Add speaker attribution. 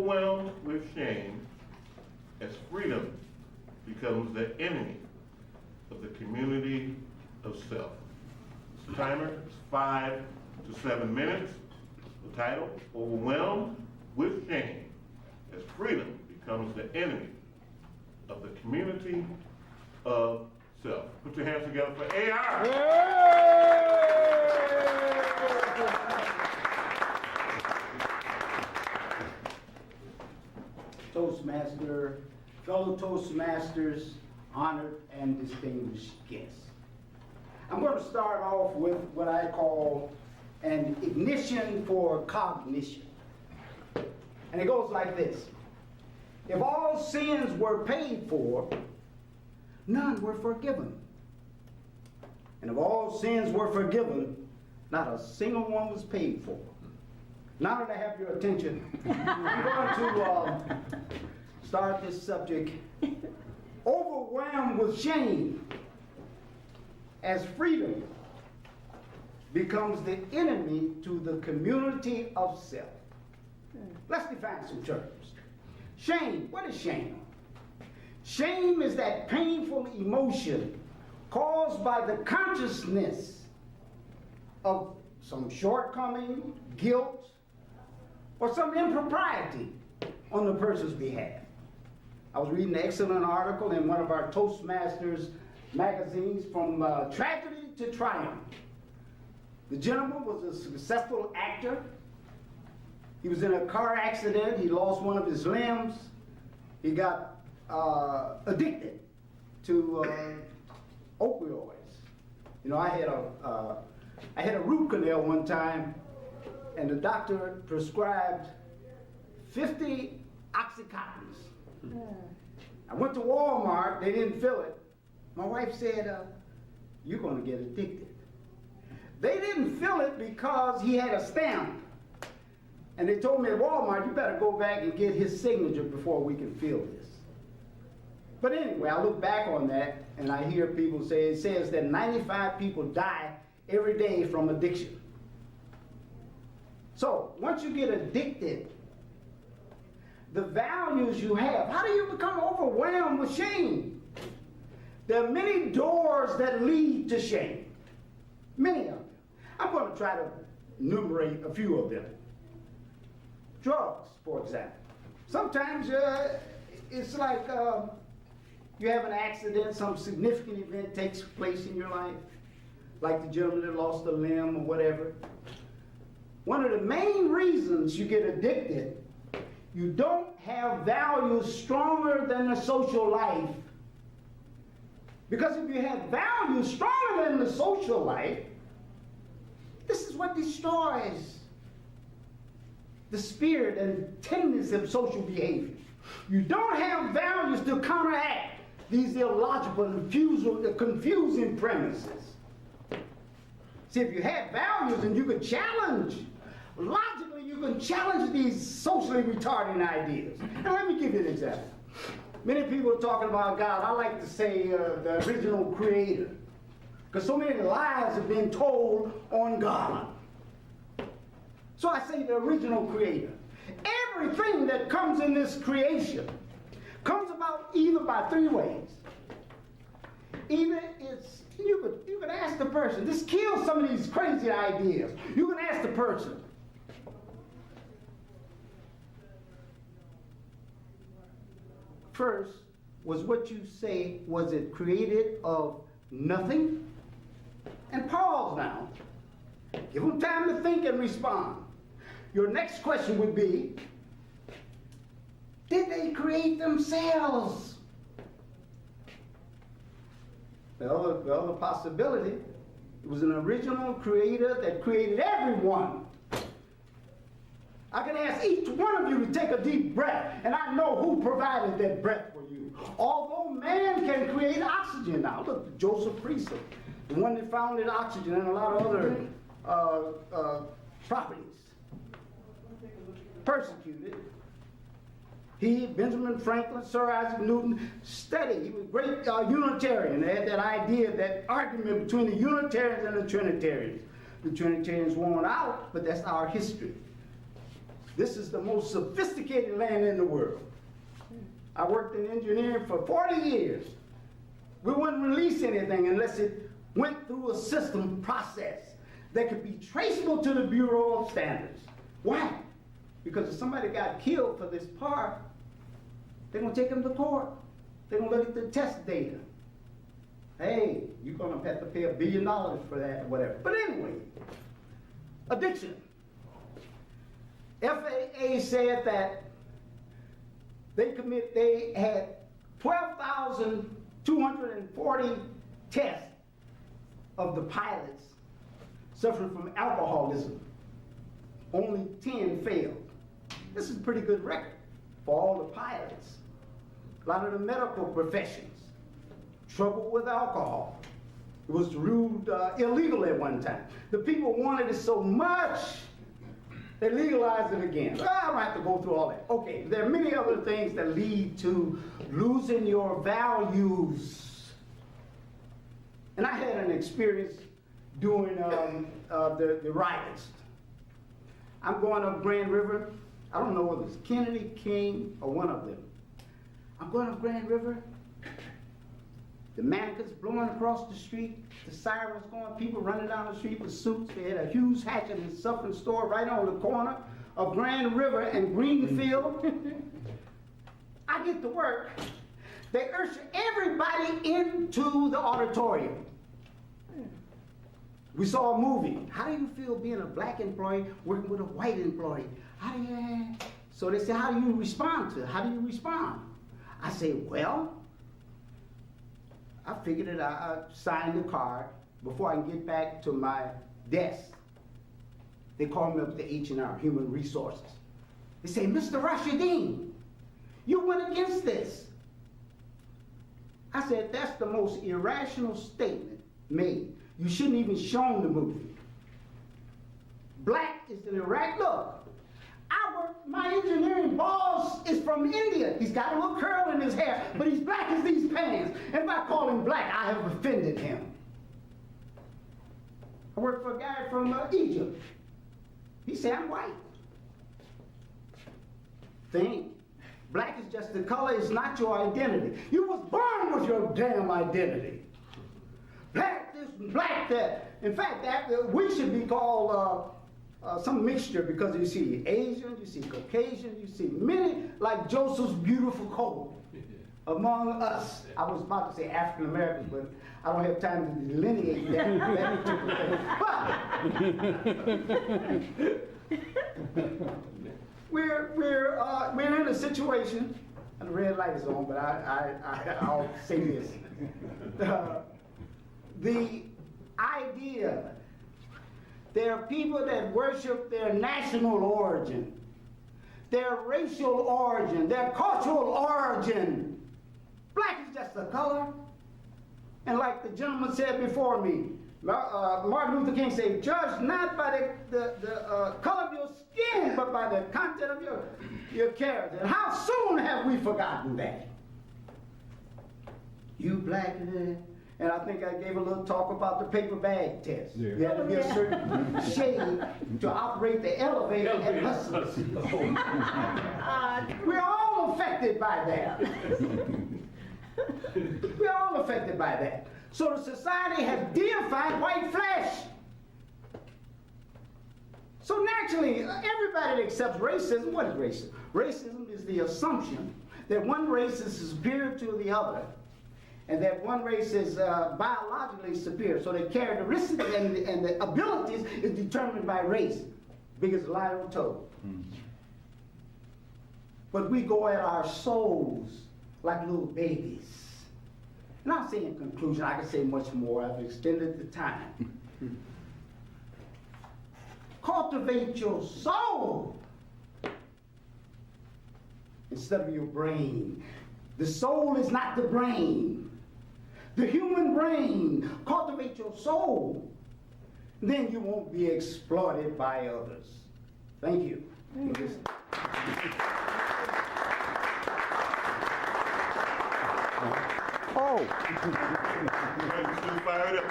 Speaker 1: overwhelmed with shame as freedom becomes the enemy of the community of self. This timer is 5 to 7 minutes. The title, Overwhelmed with Shame as freedom becomes the enemy of the community of self. Put your hands together for AR.
Speaker 2: Toastmaster, fellow Toastmasters, honored and distinguished guests. I'm going to start off with what I call an ignition for cognition. And it goes like this. If all sins were paid for, none were forgiven. And if all sins were forgiven, not a single one was paid for. Now that I have your attention, I'm going to start this subject. Overwhelmed with shame as freedom becomes the enemy to the community of self. Let's define some terms. Shame, what is shame? Shame is that painful emotion caused by the consciousness of some shortcoming, guilt, or some impropriety on the person's behalf. I was reading an excellent article in one of our Toastmasters magazines, From Tragedy to Triumph. The gentleman was a successful actor. He was in a car accident. He lost one of his limbs. He got addicted to opioids. You know, I had a root canal one time, and the doctor prescribed 50 Oxycontins. I went to Walmart. They didn't fill it. My wife said, "You're going to get addicted." They didn't fill it because he had a stamp. And they told me at Walmart, "You better go back and get his signature before we can fill this." But anyway, I look back on that and I hear people say, it says that 95 people die every day from addiction. So once you get addicted, the values you have, how do you become overwhelmed with shame? There are many doors that lead to shame. Many of them. I'm going to try to enumerate a few of them. Drugs, for example. Sometimes it's like you have an accident, some significant event takes place in your life, like the gentleman that lost a limb or whatever. One of the main reasons you get addicted, you don't have values stronger than the social life. Because if you have values stronger than the social life, this is what destroys the spirit and tendency of social behavior. You don't have values to counteract these illogical and confusing premises. See, if you had values and you could challenge, logically you can challenge these socially retarding ideas. Now let me give you an example. Many people are talking about God. I like to say the original creator, because so many lies have been told on God. So I say the original creator. Everything that comes in this creation comes about either by three ways. Either it's, you could ask the person, just kill some of these crazy ideas. You can ask the person, first, was what you say, was it created of nothing? And pause now. Give them time to think and respond. Your next question would be, did they create themselves? Well, the possibility, it was an original creator that created everyone. I can ask each one of you to take a deep breath, and I know who provided that breath for you. Although man can create oxygen now. Look, Joseph Priestley, the one that founded oxygen and a lot of other properties. Persecuted. He, Benjamin Franklin, Sir Isaac Newton, studied. He was a great Unitarian. They had that idea, that argument between the Unitarians and the Trinitarians. The Trinitarians won out, but that's our history. This is the most sophisticated land in the world. I worked in engineering for 40 years. We wouldn't release anything unless it went through a system process that could be traceable to the Bureau of Standards. Why? Because if somebody got killed for this part, they're gonna take them to court. They're gonna look at the test data. Hey, you're gonna have to pay $1 billion for that or whatever. But anyway, addiction. FAA said that they had 12,240 tests of the pilots suffering from alcoholism. Only 10 failed. This is a pretty good record for all the pilots. A lot of the medical professions, trouble with alcohol. It was ruled illegal at one time. The people wanted it so much, they legalized it again. I don't have to go through all that. Okay, there are many other things that lead to losing your values. And I had an experience during the riots. I'm going up Grand River. I don't know whether it's Kennedy, King, or one of them. I'm going up Grand River. The mannequins blowing across the street, the sirens going, people running down the street with suits. They had a huge Hatchet and Suffering store right on the corner of Grand River and Greenfield. I get to work. They usher everybody into the auditorium. We saw a movie. How do you feel being a black employee working with a white employee? How do you? So they said, how do you respond to it? How do you respond? I say, well, I figured it out. I signed the card before I can get back to my desk. They called me up to H&R, Human Resources. They say, Mr. Rashidin, you went against this. I said, that's the most irrational statement made. You shouldn't even shown the movie. Black is an Iraq look. My engineering boss is from India. He's got a little curl in his hair, but he's black as these pants. And if I call him black, I have offended him. I worked for a guy from Egypt. He said, I'm white. Think. Black is just the color, it's not your identity. You was born with your damn identity. Black this and black that. In fact, we should be called some mixture, because you see Asian, you see Caucasian, you see many like Joseph's beautiful coat among us. I was about to say African Americans, but I don't have time to delineate that particular thing. But we're in a situation, and the red light is on, but I'll say this. The idea. There are people that worship their national origin, their racial origin, their cultural origin. Black is just a color. And like the gentleman said before me, Martin Luther King said, judge not by the color of your skin, but by the content of your character. And how soon have we forgotten that? You black, and I think I gave a little talk about the paper bag test. Yeah. You had to be a certain shade to operate the elevator at Hustler's. We're all affected by that. We're all affected by that. So the society has deified white flesh. So naturally, everybody that accepts racism, what is racism? Racism is the assumption that one race is superior to the other, and that one race is biologically superior. So the characteristics and the abilities is determined by race. Biggest lie ever told. But we go at our souls like little babies. And I'll say in conclusion, I can say much more. I've extended the time. Cultivate your soul instead of your brain. The soul is not the brain. The human brain. Cultivate your soul. Then you won't be exploited by others. Thank you.
Speaker 3: Oh.
Speaker 1: Still fired up.